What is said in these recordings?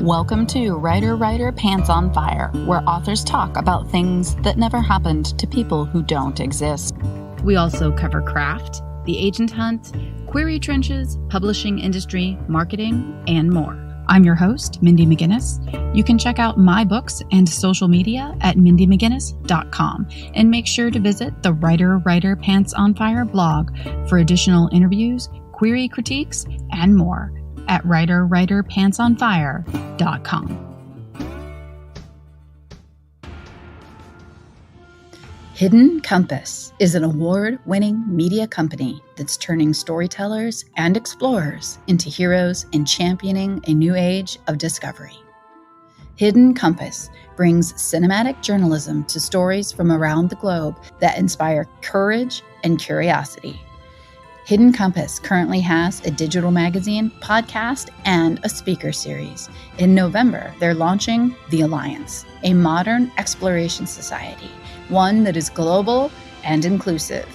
Welcome to Writer Pants on Fire, where authors talk about things that never happened to people who don't exist. We also cover craft, the agent hunt, query trenches, publishing industry, marketing, and more. I'm your host, Mindy McGinnis. You can check out my books and social media at mindymcginnis.com, and make sure to visit the Writer Pants on Fire blog for additional interviews, query critiques, and more at writerpantsonfire.com. Hidden Compass is an award-winning media company that's turning storytellers and explorers into heroes and championing a new age of discovery. Hidden Compass brings cinematic journalism to stories from around the globe that inspire courage and curiosity. Hidden Compass currently has a digital magazine, podcast, and a speaker series. In November, they're launching The Alliance, a modern exploration society, one that is global and inclusive.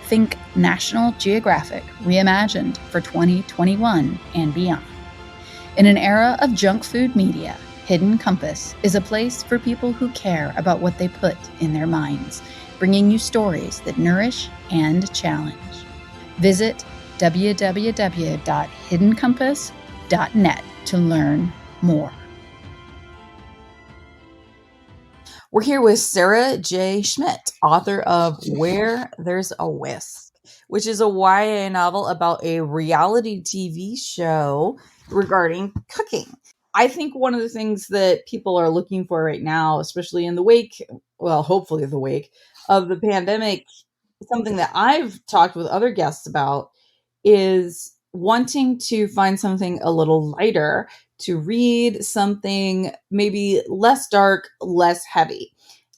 Think National Geographic reimagined for 2021 and beyond. In an era of junk food media, Hidden Compass is a place for people who care about what they put in their minds, bringing you stories that nourish and challenge. Visit www.hiddencompass.net to learn more. We're here with Sarah J. Schmitt, author of Where There's a Whisk, which is a YA novel about a reality TV show regarding cooking. I think one of the things that people are looking for right now, especially in the wake, well, hopefully the wake of the pandemic, something that I've talked with other guests about is wanting to find something a little lighter to read, something maybe less dark, less heavy.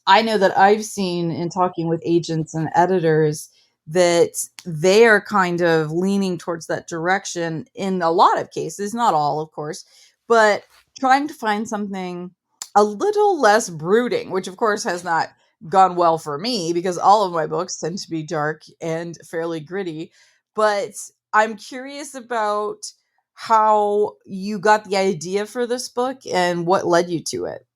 I know that I've seen in talking with agents and editors that they are kind of leaning towards that direction in a lot of cases, not all, of course, but trying to find something a little less brooding, which of course has not gone well for me because all of my books tend to be dark and fairly gritty. But I'm curious about how you got the idea for this book and what led you to it.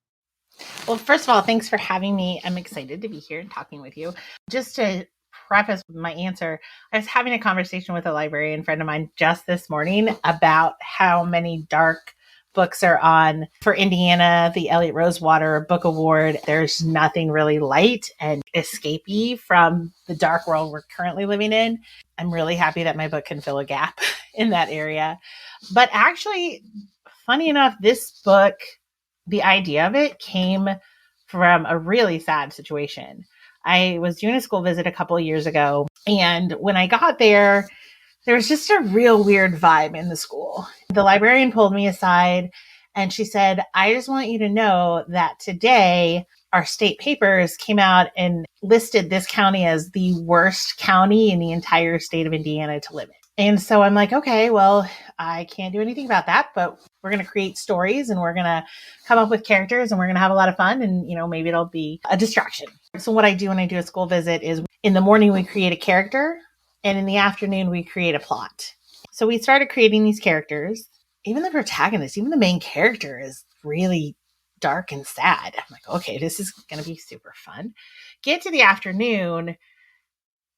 Well, first of all, thanks for having me. I'm excited to be here and talking with you. Just to preface my answer, I was having a conversation with a librarian friend of mine just this morning about how many dark books are on for Indiana, the Elliott Rosewater Book Award. There's nothing really light and escapey from the dark world we're currently living in. I'm really happy that my book can fill a gap in that area. But actually, funny enough, this book, the idea of it came from a really sad situation. I was doing a school visit a couple of years ago, and when I got there was just a real weird vibe in the school. The librarian pulled me aside and she said, I just want you to know that today our state papers came out and listed this county as the worst county in the entire state of Indiana to live in. And so I'm like, okay, well, I can't do anything about that, but we're going to create stories and we're going to come up with characters and we're going to have a lot of fun. And, maybe it'll be a distraction. So what I do when I do a school visit is in the morning, we create a character. And in the afternoon, we create a plot. So we started creating these characters. Even the protagonist, even the main character is really dark and sad. I'm like, okay, this is going to be super fun. Get to the afternoon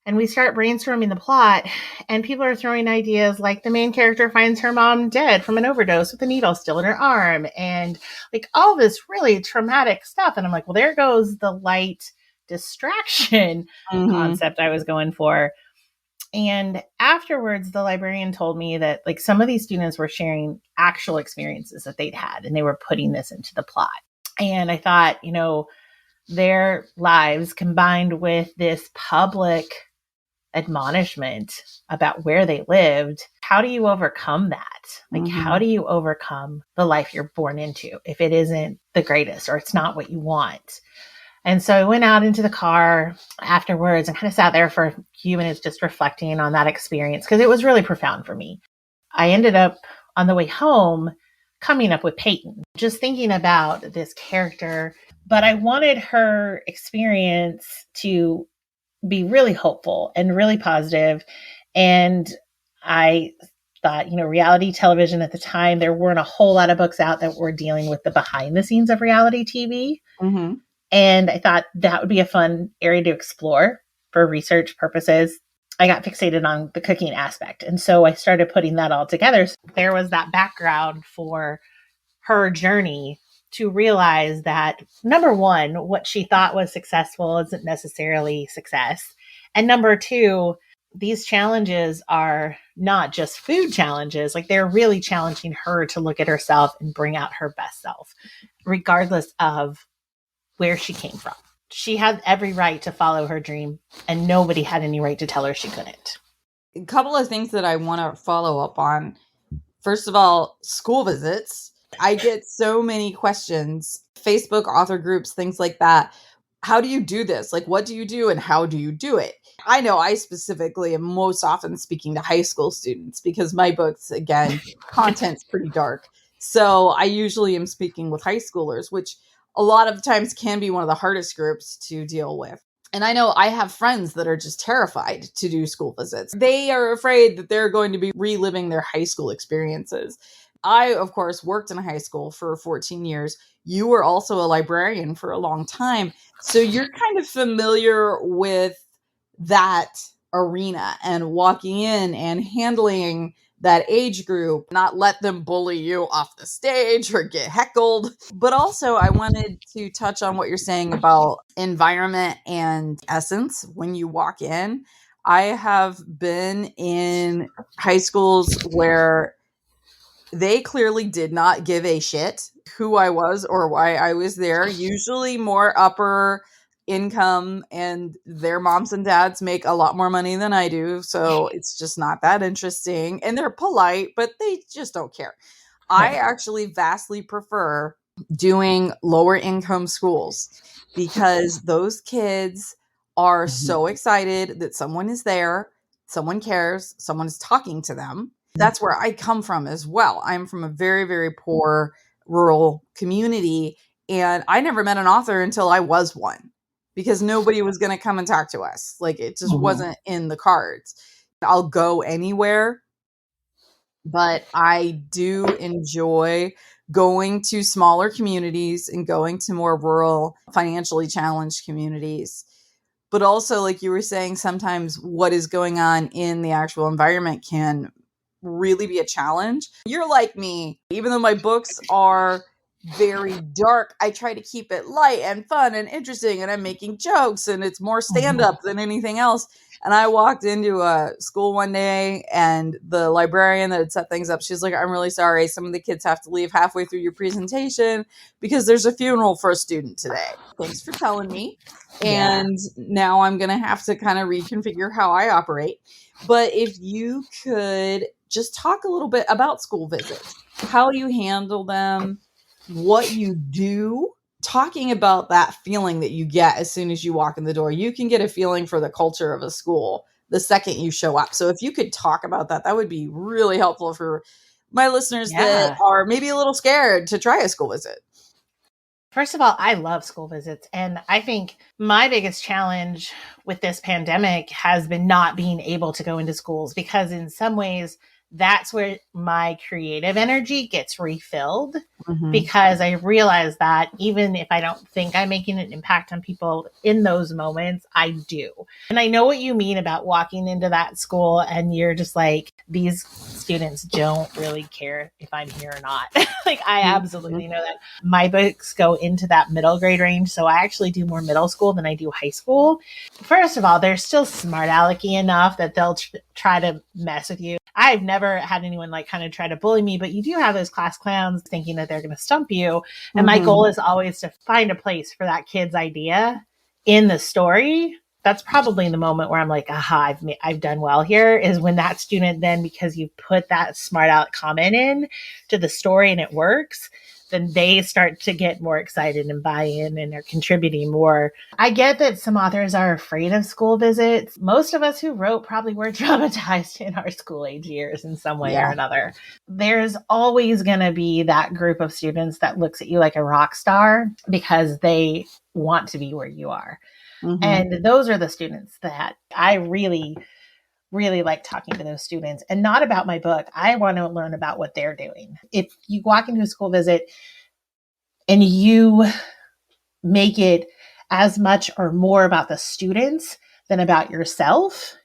and we start brainstorming the plot. And people are throwing ideas like the main character finds her mom dead from an overdose with a needle still in her arm. And like all this really traumatic stuff. And I'm like, well, there goes the light distraction concept I was going for. And afterwards, the librarian told me that like some of these students were sharing actual experiences that they'd had, and they were putting this into the plot. And I thought, their lives combined with this public admonishment about where they lived, how do you overcome that? Like, how do you overcome the life you're born into if it isn't the greatest or it's not what you want? And so I went out into the car afterwards and kind of sat there for a few minutes just reflecting on that experience because it was really profound for me. I ended up on the way home coming up with Peyton, just thinking about this character, but I wanted her experience to be really hopeful and really positive. And I thought, reality television at the time, there weren't a whole lot of books out that were dealing with the behind the scenes of reality TV. Mm-hmm. And I thought that would be a fun area to explore for research purposes. I got fixated on the cooking aspect. And so I started putting that all together. So there was that background for her journey to realize that, number one, what she thought was successful isn't necessarily success. And number two, these challenges are not just food challenges. Like, they're really challenging her to look at herself and bring out her best self, regardless of where she came from. She had every right to follow her dream, and nobody had any right to tell her she couldn't. A couple of things that I want to follow up on. First of all, school visits. I get so many questions, Facebook author groups, things like that. How do you do this? Like, what do you do and how do you do it? I know I specifically am most often speaking to high school students because my books, again, content's pretty dark. So I usually am speaking with high schoolers, which a lot of times can be one of the hardest groups to deal with. And I know I have friends that are just terrified to do school visits. They are afraid that they're going to be reliving their high school experiences. I, of course, worked in high school for 14 years. You were also a librarian for a long time. So you're kind of familiar with that arena and walking in and handling that age group, not let them bully you off the stage or get heckled. But also, I wanted to touch on what you're saying about environment and essence when you walk in. I have been in high schools where they clearly did not give a shit who I was or why I was there. Usually more upper income, and their moms and dads make a lot more money than I do. So it's just not that interesting. And they're polite, but they just don't care. I actually vastly prefer doing lower income schools because those kids are so excited that someone is there, someone cares, someone is talking to them. That's where I come from as well. I'm from a very, very poor rural community, and I never met an author until I was one because nobody was going to come and talk to us. Like, it just wasn't in the cards. I'll go anywhere, but I do enjoy going to smaller communities and going to more rural, financially challenged communities. But also, like you were saying, sometimes what is going on in the actual environment can really be a challenge. You're like me. Even though my books are very dark, I try to keep it light and fun and interesting, and I'm making jokes, and it's more stand-up than anything else. And I walked into a school one day, and the librarian that had set things up, she's like, "I'm really sorry. Some of the kids have to leave halfway through your presentation because there's a funeral for a student today. Thanks for telling me. And now I'm going to have to kind of reconfigure how I operate." But if you could just talk a little bit about school visits, how you handle them, what you do, talking about that feeling that you get as soon as you walk in the door. You can get a feeling for the culture of a school the second you show up. So if you could talk about that, that would be really helpful for my listeners that are maybe a little scared to try a school visit. First of all, I love school visits. And I think my biggest challenge with this pandemic has been not being able to go into schools, because in some ways, that's where my creative energy gets refilled, because I realize that even if I don't think I'm making an impact on people in those moments, I do. And I know what you mean about walking into that school and you're just like, these students don't really care if I'm here or not. Like, I absolutely know that. My books go into that middle grade range. So I actually do more middle school than I do high school. First of all, they're still smart alecky enough that they'll try to mess with you. I've never had anyone like kind of try to bully me, but you do have those class clowns thinking that they're going to stump you. And my goal is always to find a place for that kid's idea in the story. That's probably the moment where I'm like, aha, I've done well here, is when that student then, because you put that smart aleck comment in to the story and it works, then they start to get more excited and buy in and are contributing more. I get that some authors are afraid of school visits. Most of us who wrote probably were traumatized in our school age years in some way or another. There's always going to be that group of students that looks at you like a rock star because they want to be where you are. And those are the students that I really really like talking to those students, and not about my book. I want to learn about what they're doing. If you walk into a school visit and you make it as much or more about the students than about yourself,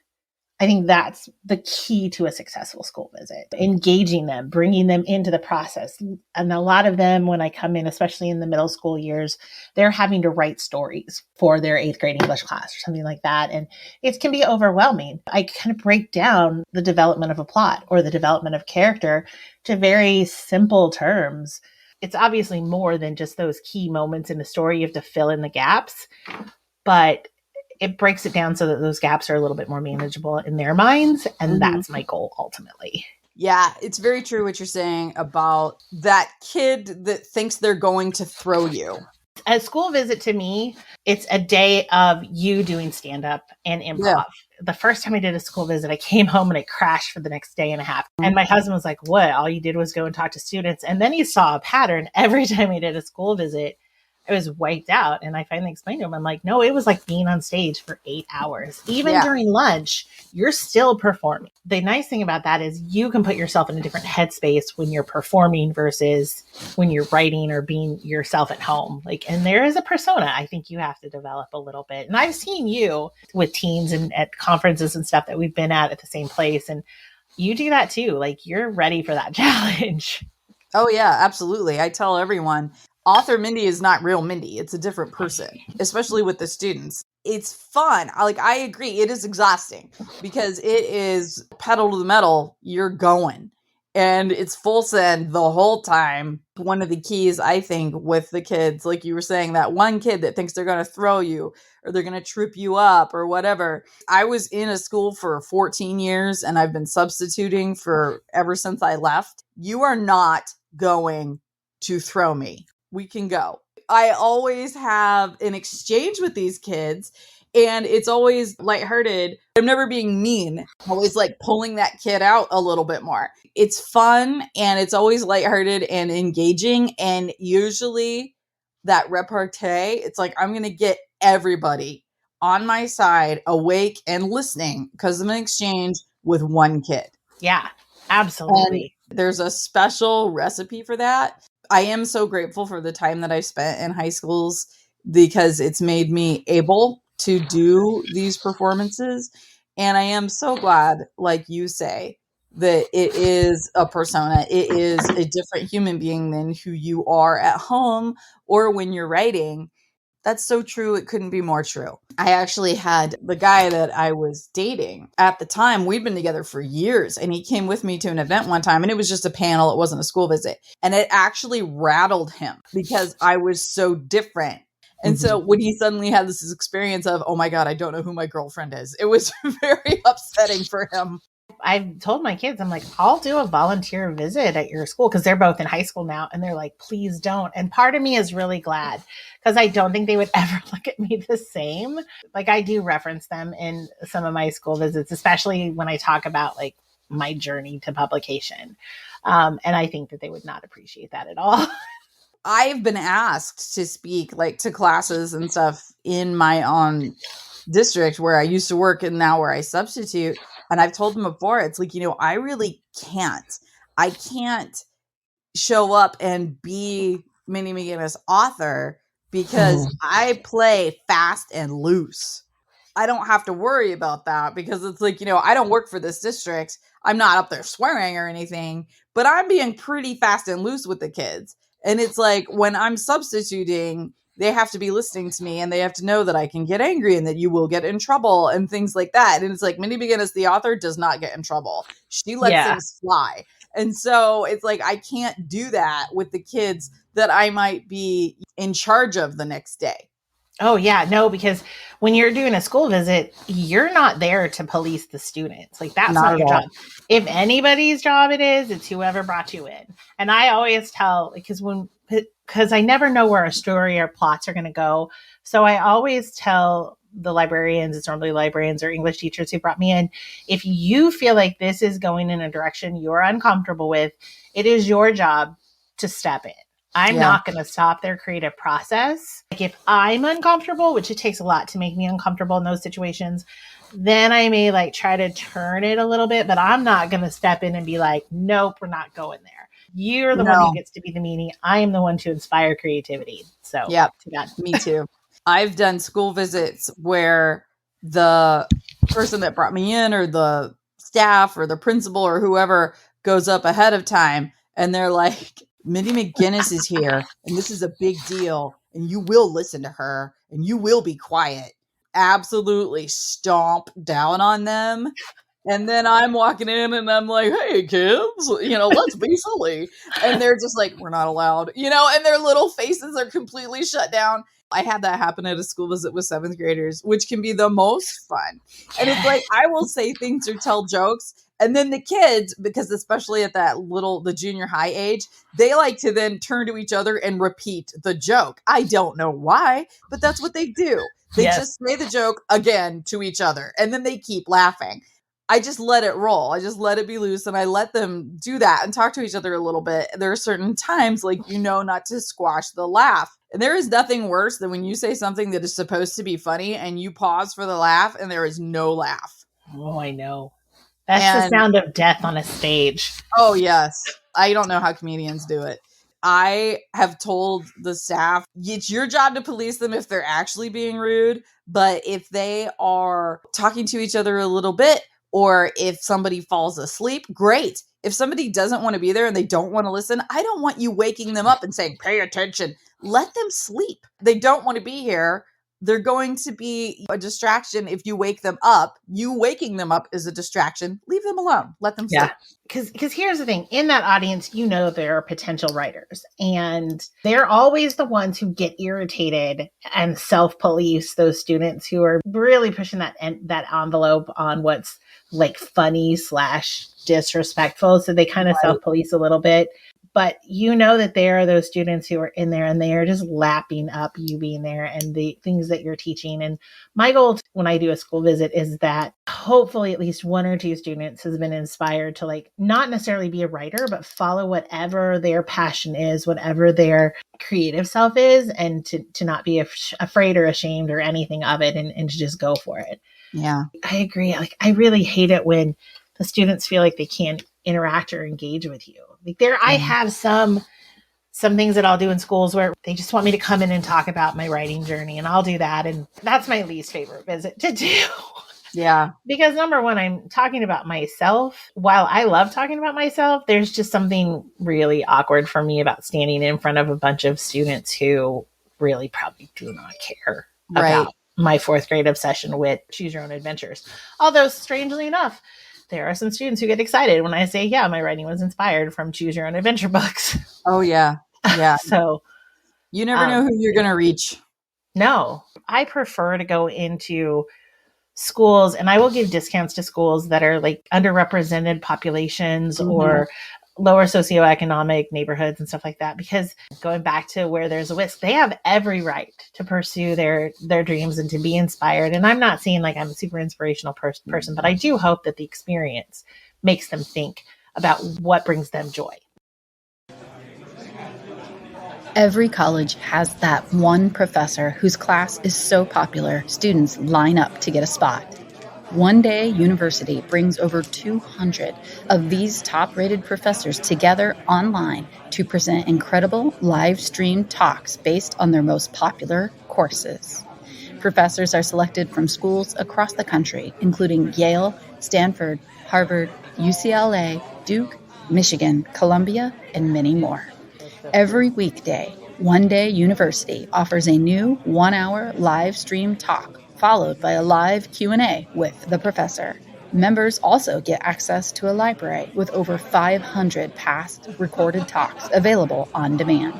I think that's the key to a successful school visit. Engaging them, bringing them into the process. And a lot of them, when I come in, especially in the middle school years, they're having to write stories for their 8th grade English class or something like that. And it can be overwhelming. I kind of break down the development of a plot or the development of character to very simple terms. It's obviously more than just those key moments in the story. You have to fill in the gaps, but it breaks it down so that those gaps are a little bit more manageable in their minds. And that's my goal ultimately. Yeah, it's very true what you're saying about that kid that thinks they're going to throw you. A school visit to me, it's a day of you doing stand-up and improv. Yeah. The first time I did a school visit, I came home and I crashed for the next day and a half. And my husband was like, what? All you did was go and talk to students. And then he saw a pattern. Every time I did a school visit, I was wiped out. And I finally explained to him, I'm like, no, it was like being on stage for 8 hours. Even during lunch, you're still performing. The nice thing about that is you can put yourself in a different headspace when you're performing versus when you're writing or being yourself at home. And there is a persona I think you have to develop a little bit. And I've seen you with teens and at conferences and stuff that we've been at the same place. And you do that too. You're ready for that challenge. Oh yeah, absolutely. I tell everyone, author Mindy is not real Mindy. It's a different person, especially with the students. It's fun. I agree. It is exhausting because it is pedal to the metal. You're going and it's full send the whole time. One of the keys, I think, with the kids, like you were saying, that one kid that thinks they're going to throw you or they're going to trip you up or whatever. I was in a school for 14 years and I've been substituting for ever since I left. You are not going to throw me. We can go. I always have an exchange with these kids and it's always lighthearted. I'm never being mean. I'm always pulling that kid out a little bit more. It's fun and it's always lighthearted and engaging. And usually that repartee, it's I'm going to get everybody on my side awake and listening because of an exchange with one kid. Yeah, absolutely. And there's a special recipe for that. I am so grateful for the time that I spent in high schools because it's made me able to do these performances. And I am so glad, like you say, that it is a persona. It is a different human being than who you are at home or when you're writing. That's so true. It couldn't be more true. I actually had the guy that I was dating at the time. We'd been together for years and he came with me to an event one time and it was just a panel. It wasn't a school visit. And it actually rattled him because I was so different. And so when he suddenly had this experience of, oh my God, I don't know who my girlfriend is, it was very upsetting for him. I've told my kids, I'm like, I'll do a volunteer visit at your school because they're both in high school now. And they're like, please don't. And part of me is really glad because I don't think they would ever look at me the same. I do reference them in some of my school visits, especially when I talk about my journey to publication. And I think that they would not appreciate that at all. I've been asked to speak to classes and stuff in my own district where I used to work and now where I substitute. And I've told them before, it's I really can't. I can't show up and be Minnie McGinnis author because I play fast and loose. I don't have to worry about that because it's I don't work for this district. I'm not up there swearing or anything, but I'm being pretty fast and loose with the kids. And it's when I'm substituting, they have to be listening to me and they have to know that I can get angry and that you will get in trouble and things like that. And it's Minnie McGinnis, the author, does not get in trouble. She lets things fly. And so it's I can't do that with the kids that I might be in charge of the next day. Oh, yeah. No, because when you're doing a school visit, you're not there to police the students. That's not your job. If anybody's job it is, it's whoever brought you in. And I always tell, because I never know where a story or plots are going to go. So I always tell the librarians, it's normally librarians or English teachers who brought me in, if you feel like this is going in a direction you're uncomfortable with, it is your job to step in. I'm not going to stop their creative process. Like if I'm uncomfortable, which it takes a lot to make me uncomfortable in those situations, then I may like try to turn it a little bit, but I'm not going to step in and be like, nope, we're not going there. You're the one who gets to be the meanie. I am the one to inspire creativity. So yeah, me too. I've done school visits where the person that brought me in or the staff or the principal or whoever goes up ahead of time and they're like, Mindy McGinnis is here and this is a big deal and you will listen to her and you will be quiet. Absolutely stomp down on them. And then I'm walking in and I'm like, hey, kids, let's be silly. And they're just like, we're not allowed, and their little faces are completely shut down. I had that happen at a school visit with 7th graders, which can be the most fun. And it's like, I will say things or tell jokes. And then the kids, because especially at the junior high age, they like to then turn to each other and repeat the joke. I don't know why, but that's what they do. They just say the joke again to each other and then they keep laughing. I just let it roll. I just let it be loose and I let them do that and talk to each other a little bit. There are certain times not to squash the laugh. And there is nothing worse than when you say something that is supposed to be funny and you pause for the laugh and there is no laugh. Oh, I know. That's the sound of death on a stage. Oh, yes. I don't know how comedians do it. I have told the staff, it's your job to police them if they're actually being rude. But if they are talking to each other a little bit, or if somebody falls asleep, great. If somebody doesn't want to be there and they don't want to listen, I don't want you waking them up and saying, pay attention. Let them sleep. They don't want to be here. They're going to be a distraction if you wake them up. You waking them up is a distraction. Leave them alone. Let them sleep. Yeah. Because here's the thing. In that audience, there are potential writers. And they're always the ones who get irritated and self-police those students who are really pushing that envelope on what's like funny / disrespectful. So they kind of self-police a little bit. But that there are those students who are in there and they are just lapping up you being there and the things that you're teaching. And my goal when I do a school visit is that hopefully at least 1 or 2 students has been inspired to not necessarily be a writer, but follow whatever their passion is, whatever their creative self is, and to not be afraid or ashamed or anything of it and to just go for it. Yeah, I agree. I really hate it when the students feel like they can't interact or engage with you. I have some things that I'll do in schools where they just want me to come in and talk about my writing journey, and I'll do that. And that's my least favorite visit to do. Yeah. Because number one, I'm talking about myself. While I love talking about myself, there's just something really awkward for me about standing in front of a bunch of students who really probably do not care about my 4th grade obsession with Choose Your Own Adventures. Although, strangely enough, there are some students who get excited when I say, yeah, my writing was inspired from Choose Your Own Adventure books. Oh, yeah. Yeah. So you never know who you're going to reach. No, I prefer to go into schools and I will give discounts to schools that are underrepresented populations or lower socioeconomic neighborhoods and stuff like that, because going back to Where There's a Whisk, they have every right to pursue their dreams and to be inspired. And I'm not saying I'm a super inspirational person, but I do hope that the experience makes them think about what brings them joy. Every college has that one professor whose class is so popular, students line up to get a spot. One Day University brings over 200 of these top-rated professors together online to present incredible live-streamed talks based on their most popular courses. Professors are selected from schools across the country, including Yale, Stanford, Harvard, UCLA, Duke, Michigan, Columbia, and many more. Every weekday, One Day University offers a new 1-hour live-stream talk, followed by a live Q&A with the professor. Members also get access to a library with over 500 past recorded talks available on demand.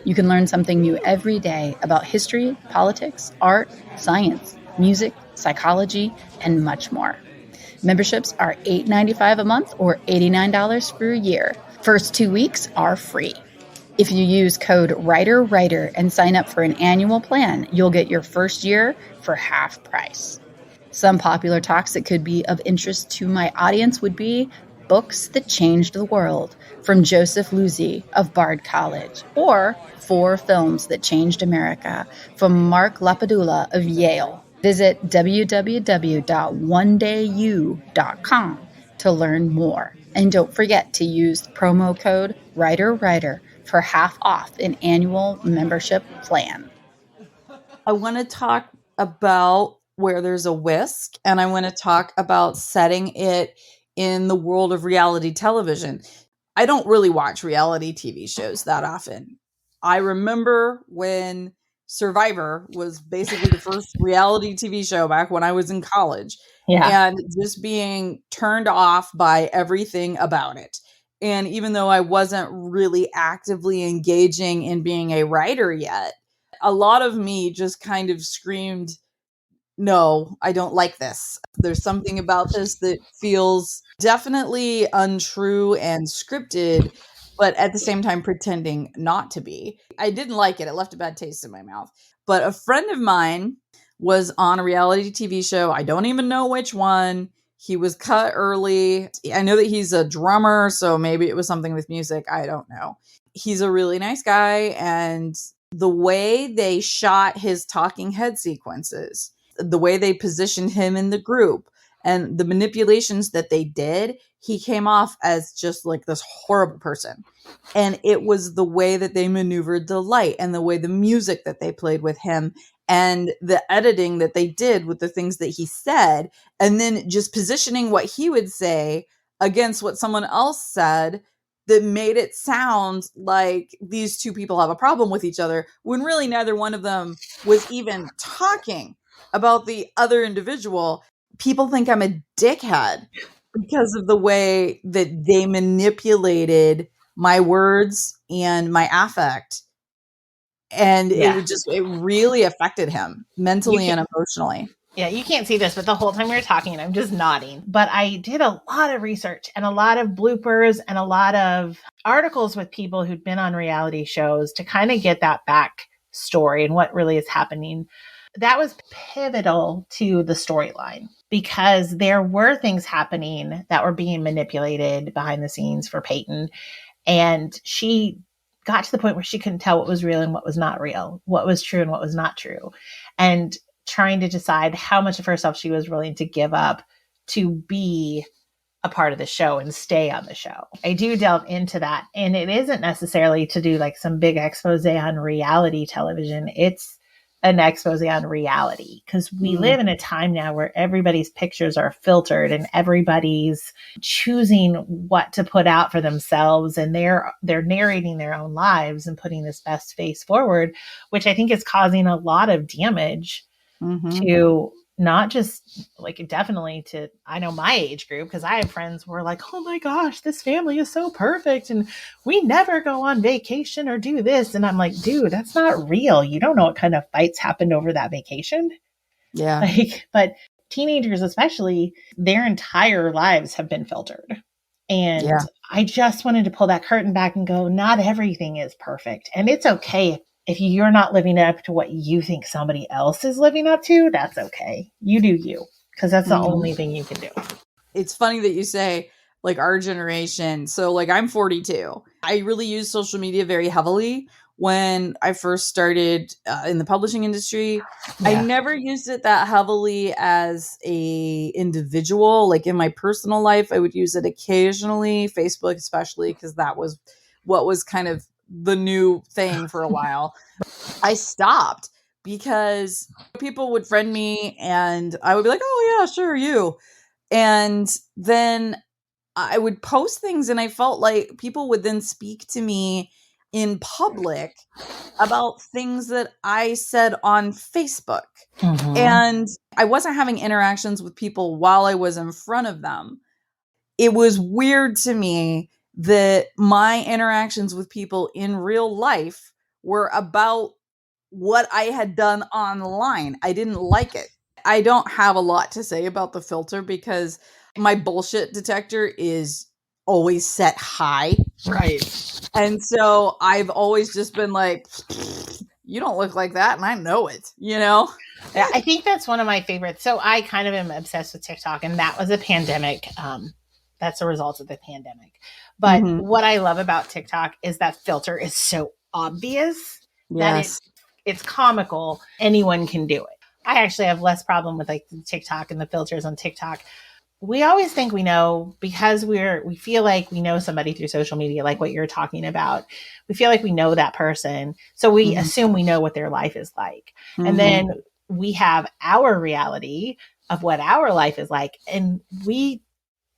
You can learn something new every day about history, politics, art, science, music, psychology, and much more. Memberships are $8.95 a month or $89 for a year. First 2 weeks are free. If you use code WriterWriter and sign up for an annual plan, you'll get your first year for half price. Some popular talks that could be of interest to my audience would be Books That Changed the World from Joseph Luzzi of Bard College, or 4 Films That Changed America from Mark Lapadula of Yale. Visit www.onedayu.com to learn more. And don't forget to use promo code WriterWriter for half off an annual membership plan. I want to talk about Where There's a Whisk, and I want to talk about setting it in the world of reality television. I don't really watch reality TV shows that often. I remember when Survivor was basically the first reality TV show back when I was in college, and just being turned off by everything about it. And even though I wasn't really actively engaging in being a writer yet, a lot of me just kind of screamed, no, I don't like this. There's something about this that feels definitely untrue and scripted, but at the same time pretending not to be. I didn't like it. It left a bad taste in my mouth. But a friend of mine was on a reality TV show. I don't even know which one. He was cut early. I know that he's a drummer, so maybe it was something with music. I don't know. He's a really nice guy, and the way they shot his talking head sequences, the way they positioned him in the group, and the manipulations that they did, he came off as just like this horrible person. And it was the way that they maneuvered the light and the way the music that they played with him and the editing that they did with the things that he said, and then just positioning what he would say against what someone else said that made it sound like these two people have a problem with each other when really neither one of them was even talking about the other individual. People think I'm a dickhead because of the way that they manipulated my words and my affect. And it really affected him mentally and emotionally. Yeah, you can't see this, but the whole time we were talking, I'm just nodding. But I did a lot of research and a lot of bloopers and a lot of articles with people who'd been on reality shows to kind of get that back story and what really is happening. That was pivotal to the storyline because there were things happening that were being manipulated behind the scenes for Peyton. And she got to the point where she couldn't tell what was real and what was not real, what was true and what was not true. And trying to decide how much of herself she was willing to give up to be a part of the show and stay on the show. I do delve into that. And it isn't necessarily to do like some big expose on reality television. It's an expose on reality because we live in a time now where everybody's pictures are filtered and everybody's choosing what to put out for themselves, and they're narrating their own lives and putting this best face forward, which I think is causing a lot of damage to not just like definitely to, I know my age group, because I have friends who are like, oh my gosh, this family is so perfect and we never go on vacation or do this. And I'm like, dude, that's not real. You don't know what kind of fights happened over that vacation. Yeah. But teenagers, especially, their entire lives have been filtered. And I just wanted to pull that curtain back and go, not everything is perfect. And it's okay if you're not living up to what you think somebody else is living up to. That's okay. You do you, because that's the only thing you can do. It's funny that you say like our generation. So like I'm 42. I really use social media very heavily when I first started in the publishing industry. I never used it that heavily as a individual. Like in my personal life, I would use it occasionally, Facebook especially, because that was what was kind of the new thing for a while. I stopped because people would friend me and I would be like, oh yeah, sure, you. And then I would post things and I felt like people would then speak to me in public about things that I said on Facebook. And I wasn't having interactions with people while I was in front of them. It was weird to me that my interactions with people in real life were about what I had done online. I didn't like it. I don't have a lot to say about the filter because my bullshit detector is always set high. Right. And so I've always just been like, you don't look like that. And I know it, you know? Yeah, I think that's one of my favorites. So I kind of am obsessed with TikTok, and that was a pandemic that's a result of the pandemic. But Mhm. what I love about TikTok is that filter is so obvious that Yes. it's comical. Anyone can do it. I actually have less problem with like TikTok and the filters on TikTok. We always think we know because we feel like we know somebody through social media, like what you're talking about. We feel like we know that person. So we Mhm. assume we know what their life is like. And Mhm. then we have our reality of what our life is like. And we,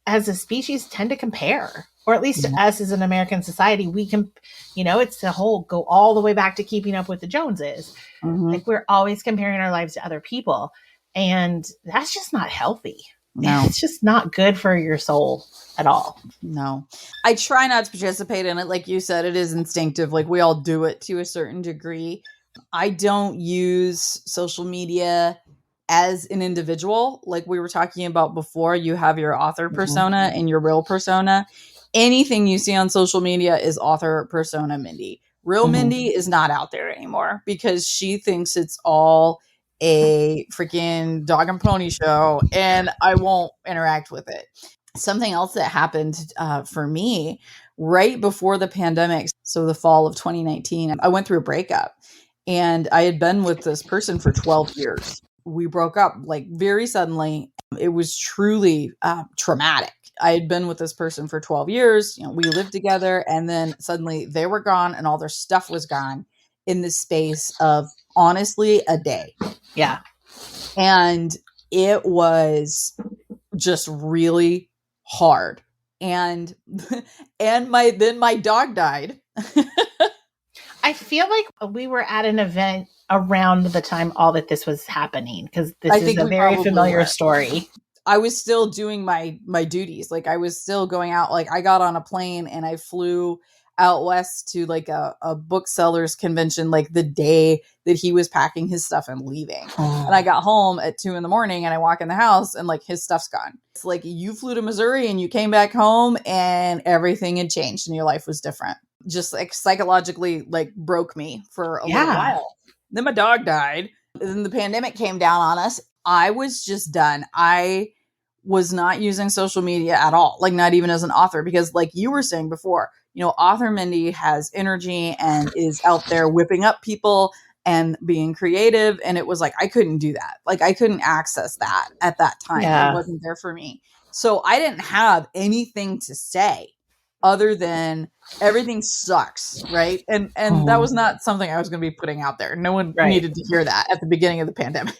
as a species, tend to compare, or at least Yeah. us as an American society, we can, it's the whole go all the way back to Keeping Up with the Joneses. Mhm. Like we're always comparing our lives to other people. And that's just not healthy. No. It's just not good for your soul at all. No. I try not to participate in it. Like you said, it is instinctive. Like we all do it to a certain degree. I don't use social media as an individual. Like we were talking about before, you have your author persona and your real persona. Anything you see on social media is author persona Mindy. Real Mindy is not out there anymore because she thinks it's all a freaking dog and pony show and I won't interact with it. Something else that happened for me right before the pandemic, so the fall of 2019, I went through a breakup and I had been with this person for 12 years. We broke up like very suddenly. It was truly traumatic. I had been with this person for 12 years. We lived together and then suddenly they were gone and all their stuff was gone in the space of honestly a day. Yeah. And it was just really hard. And my dog died. I feel like we were at an event around the time all that this was happening because this is a very familiar story. I was still doing my duties. Like I was still going out. Like I got on a plane and I flew out west to like a booksellers convention like the day that he was packing his stuff and leaving. And I got home at 2 a.m. and I walk in the house and like his stuff's gone. It's like you flew to Missouri and you came back home and everything had changed and your life was different. Just like psychologically like broke me for a little while. Then my dog died. And then the pandemic came down on us. I was just done. I was not using social media at all, like not even as an author, because like you were saying before, author Mindy has energy and is out there whipping up people and being creative. And it was like, I couldn't do that. Like I couldn't access that at that time. It wasn't there for me. So I didn't have anything to say other than everything sucks, right? And that was not something I was going to be putting out there. No one needed to hear that at the beginning of the pandemic.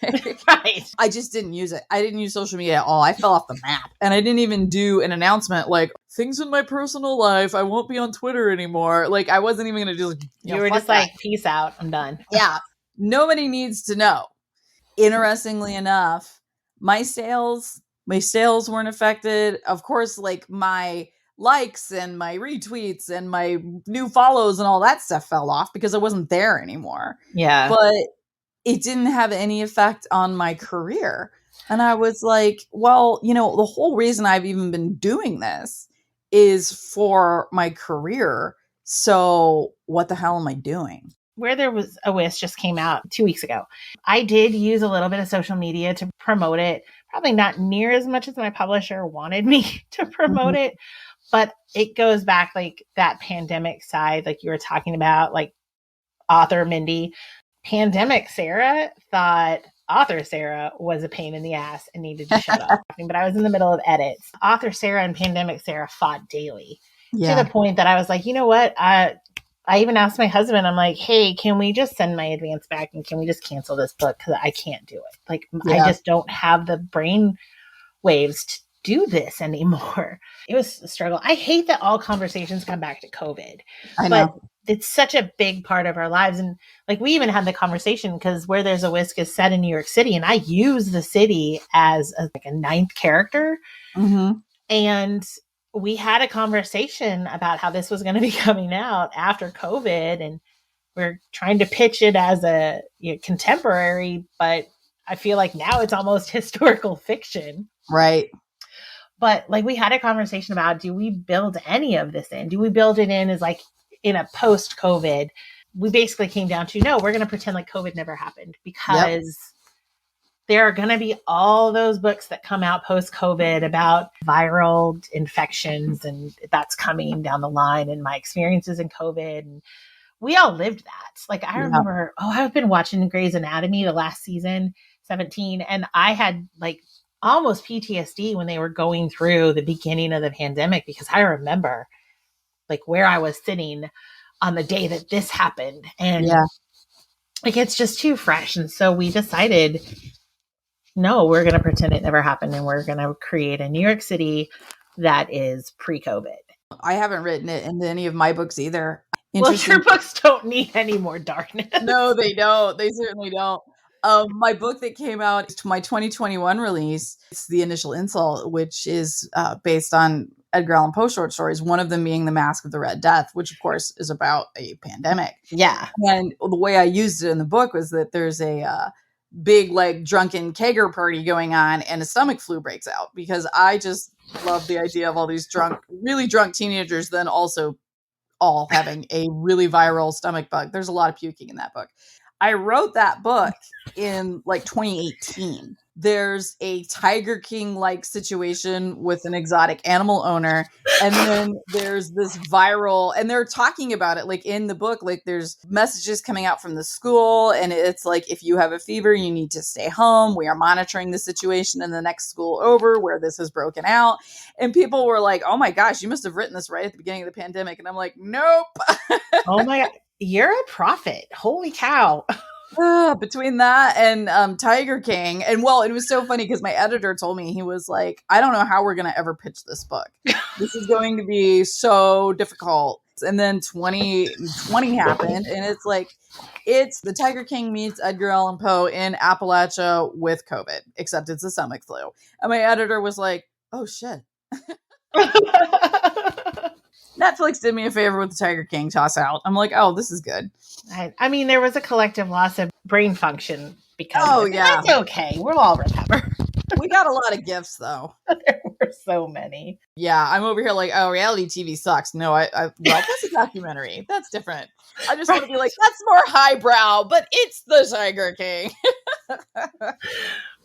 Right. I just didn't use it. I didn't use social media at all. I fell off the map. And I didn't even do an announcement like, things in my personal life, I won't be on Twitter anymore. Like, I wasn't even going to do you were just like, peace out, I'm done. Yeah. Nobody needs to know. Interestingly enough, my sales weren't affected. Of course, like my likes and my retweets and my new follows and all that stuff fell off because I wasn't there anymore. Yeah. But it didn't have any effect on my career. And I was like, well, the whole reason I've even been doing this is for my career. So what the hell am I doing? Where There Was a Whisk just came out 2 weeks ago. I did use a little bit of social media to promote it. Probably not near as much as my publisher wanted me to promote it. But it goes back like that pandemic side, like you were talking about, like author Mindy. Pandemic Sarah thought author Sarah was a pain in the ass and needed to shut up. But I was in the middle of edits. Author Sarah and Pandemic Sarah fought daily to the point that I was like, you know what? I even asked my husband, I'm like, hey, can we just send my advance back and can we just cancel this book? Because I can't do it. Like, I just don't have the brain waves to do this anymore. It was a struggle. I hate that all conversations come back to COVID. I know. But it's such a big part of our lives. And like we even had the conversation because Where There's a Whisk is set in New York City. And I use the city as a ninth character. Mm-hmm. And we had a conversation about how this was going to be coming out after COVID. And we're trying to pitch it as a contemporary, but I feel like now it's almost historical fiction. Right. But like we had a conversation about, do we build any of this in? Do we build it in as like in a post-COVID? We basically came down to, no, we're going to pretend like COVID never happened because there are going to be all those books that come out post-COVID about viral infections, and that's coming down the line, and my experiences in COVID. And we all lived that. Like, I remember, I've been watching Grey's Anatomy the last season, 17, and I had like almost PTSD when they were going through the beginning of the pandemic, because I remember like where I was sitting on the day that this happened. And like, it's just too fresh. And so we decided, no, we're going to pretend it never happened, and we're going to create a New York City that is pre-COVID. I haven't written it into any of my books either. Well, your books don't need any more darkness. No, they don't. They certainly don't. My book that came out, my 2021 release, it's The Initial Insult, which is based on Edgar Allan Poe short stories, one of them being The Mask of the Red Death, which of course is about a pandemic. Yeah. And the way I used it in the book was that there's a big like drunken kegger party going on, and a stomach flu breaks out, because I just love the idea of all these really drunk teenagers then also all having a really viral stomach bug. There's a lot of puking in that book. I wrote that book in like 2018. There's a Tiger King-like situation with an exotic animal owner. And then there's this viral, and they're talking about it like in the book, like there's messages coming out from the school. And it's like, if you have a fever, you need to stay home. We are monitoring the situation in the next school over where this has broken out. And people were like, oh my gosh, you must have written this right at the beginning of the pandemic. And I'm like, nope. Oh my God. You're a prophet. Holy cow. Between that and Tiger King. And well, it was so funny because my editor told me, he was like, I don't know how we're going to ever pitch this book. This is going to be so difficult. And then 2020 happened, and it's like, it's the Tiger King meets Edgar Allan Poe in Appalachia with COVID, except it's a stomach flu. And my editor was like, oh shit. Netflix did me a favor with the Tiger King toss out. I'm like, oh, this is good. I mean, there was a collective loss of brain function because that's okay. We'll all recover. We got a lot of gifts though. There were so many. Yeah, I'm over here like, oh, reality TV sucks. No, well, that's a documentary. That's different. I just want to be like, that's more highbrow, but it's the Tiger King.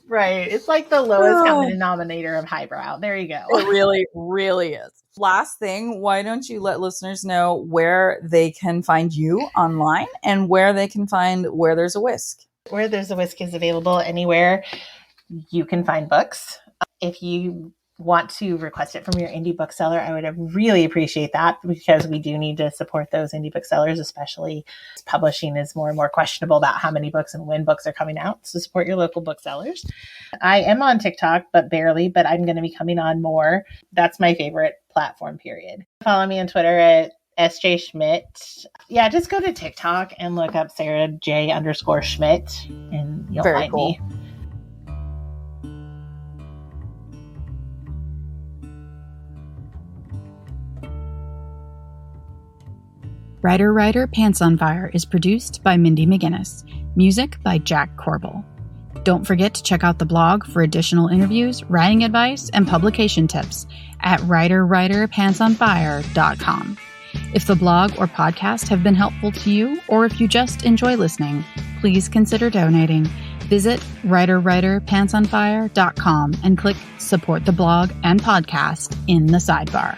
Right. It's like the lowest common denominator of highbrow. There you go. It really, really is. Last thing, why don't you let listeners know where they can find you online and where they can find Where There's a Whisk? Where There's a Whisk is available anywhere you can find books. If you want to request it from your indie bookseller, I would really appreciate that, because we do need to support those indie booksellers, especially publishing is more and more questionable about how many books and when books are coming out. So support your local booksellers. I am on TikTok, but barely, but I'm going to be coming on more. That's my favorite platform, period. Follow me on Twitter at SJ Schmitt. Yeah, just go to TikTok and look up Sarah J_Schmitt and you'll find me. Writer, Pants on Fire is produced by Mindy McGinnis. Music by Jack Corbel. Don't forget to check out the blog for additional interviews, writing advice, and publication tips at writerpantsonfire.com. If the blog or podcast have been helpful to you, or if you just enjoy listening, please consider donating. Visit writerpantsonfire.com and click Support the Blog and Podcast in the sidebar.